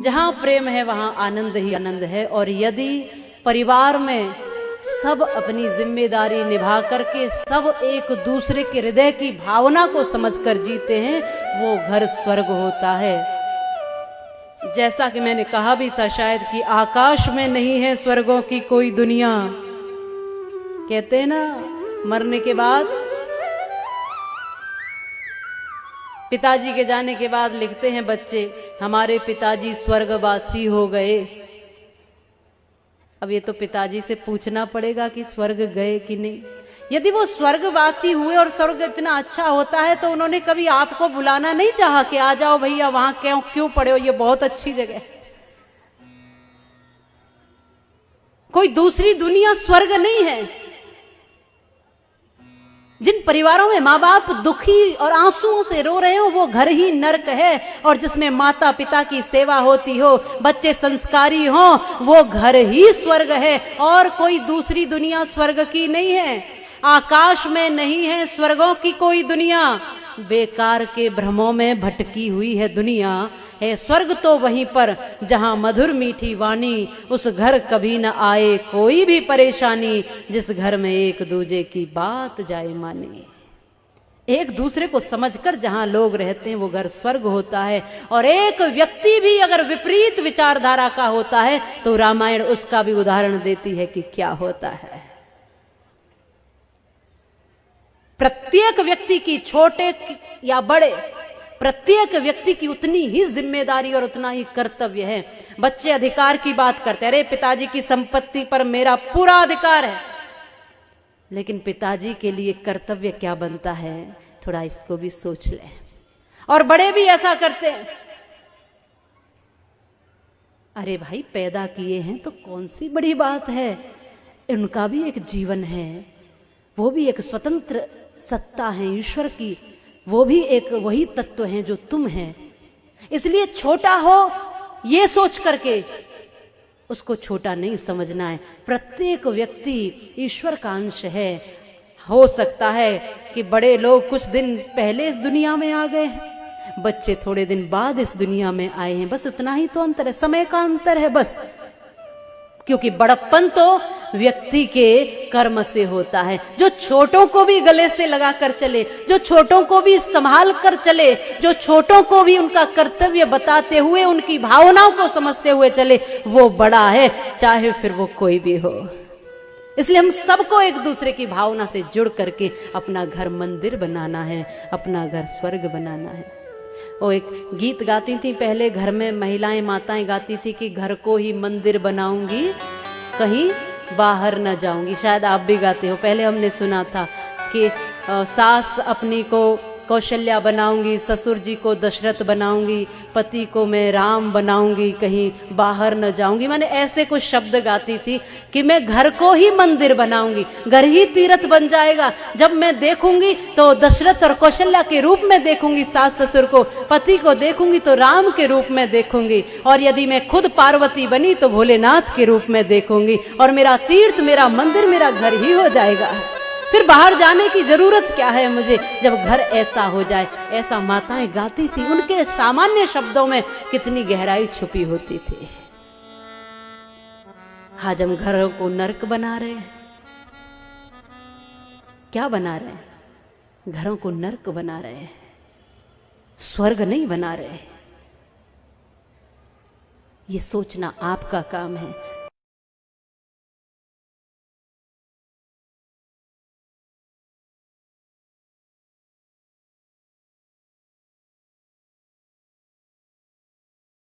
जहां प्रेम है वहां आनंद ही आनंद है। और यदि परिवार में सब अपनी जिम्मेदारी निभा करके सब एक दूसरे के हृदय की भावना को समझकर जीते हैं, वो घर स्वर्ग होता है। जैसा कि मैंने कहा भी था शायद कि आकाश में नहीं है स्वर्गों की कोई दुनिया। कहते हैं ना, मरने के बाद पिताजी के जाने के बाद लिखते हैं बच्चे, हमारे पिताजी स्वर्गवासी हो गए। अब ये तो पिताजी से पूछना पड़ेगा कि स्वर्ग गए कि नहीं। यदि वो स्वर्गवासी हुए और स्वर्ग इतना अच्छा होता है तो उन्होंने कभी आपको बुलाना नहीं चाहा कि आ जाओ भैया, वहां क्यों पड़े हो, ये बहुत अच्छी जगह है। कोई दूसरी दुनिया स्वर्ग नहीं है। जिन परिवारों में माँ बाप दुखी और आंसुओं से रो रहे हो वो घर ही नर्क है, और जिसमें माता पिता की सेवा होती हो, बच्चे संस्कारी हो, वो घर ही स्वर्ग है। और कोई दूसरी दुनिया स्वर्ग की नहीं है। आकाश में नहीं है स्वर्गों की कोई दुनिया, बेकार के भ्रमों में भटकी हुई है दुनिया है। स्वर्ग तो वहीं पर जहां मधुर मीठी वाणी, उस घर कभी न आए कोई भी परेशानी, जिस घर में एक दूजे की बात जाए माने। एक दूसरे को समझकर जहां लोग रहते हैं वो घर स्वर्ग होता है। और एक व्यक्ति भी अगर विपरीत विचारधारा का होता है तो रामायण उसका भी उदाहरण देती है कि क्या होता है। प्रत्येक व्यक्ति की, छोटे या बड़े, प्रत्येक व्यक्ति की उतनी ही जिम्मेदारी और उतना ही कर्तव्य है। बच्चे अधिकार की बात करते हैं, अरे पिताजी की संपत्ति पर मेरा पूरा अधिकार है, लेकिन पिताजी के लिए कर्तव्य क्या बनता है, थोड़ा इसको भी सोच लें। और बड़े भी ऐसा करते हैं, अरे भाई पैदा किए हैं तो कौन सी बड़ी बात है, उनका भी एक जीवन है, वो भी एक स्वतंत्र सत्ता है ईश्वर की, वो भी एक वही तत्व है जो तुम है। इसलिए छोटा हो ये सोच करके उसको छोटा नहीं समझना है। प्रत्येक व्यक्ति ईश्वर का अंश है। हो सकता है कि बड़े लोग कुछ दिन पहले इस दुनिया में आ गए हैं, बच्चे थोड़े दिन बाद इस दुनिया में आए हैं, बस उतना ही तो अंतर है, समय का अंतर है बस। क्योंकि बड़प्पन तो व्यक्ति के कर्म से होता है। जो छोटों को भी गले से लगा कर चले, जो छोटों को भी संभाल कर चले, जो छोटों को भी उनका कर्तव्य बताते हुए उनकी भावनाओं को समझते हुए चले, वो बड़ा है, चाहे फिर वो कोई भी हो। इसलिए हम सबको एक दूसरे की भावना से जुड़ करके अपना घर मंदिर बनाना है, अपना घर स्वर्ग बनाना है। वो एक गीत गाती थी पहले, घर में महिलाएं माताएं गाती थी कि घर को ही मंदिर बनाऊंगी, कहीं बाहर न जाऊंगी। शायद आप भी गाते हो, पहले हमने सुना था कि सास अपनी को कौशल्या बनाऊंगी, ससुर जी को दशरथ बनाऊंगी, पति को मैं राम बनाऊंगी, कहीं बाहर न जाऊंगी। मैंने ऐसे कुछ शब्द गाती थी कि मैं घर को ही मंदिर बनाऊंगी, घर ही तीर्थ बन जाएगा। जब मैं देखूंगी तो दशरथ और कौशल्या के रूप में देखूंगी सास ससुर को, पति को देखूंगी तो राम के रूप में देखूंगी, और यदि मैं खुद पार्वती बनी तो भोलेनाथ के रूप में देखूंगी, और मेरा तीर्थ, मेरा मंदिर, मेरा घर ही हो जाएगा। फिर बाहर जाने की जरूरत क्या है मुझे, जब घर ऐसा हो जाए। ऐसा माताएं गाती थी, उनके सामान्य शब्दों में कितनी गहराई छुपी होती थी। आज हम घरों को नर्क बना रहे हैं। क्या बना रहे हैं? घरों को नर्क बना रहे हैं, स्वर्ग नहीं बना रहे। ये सोचना आपका काम है।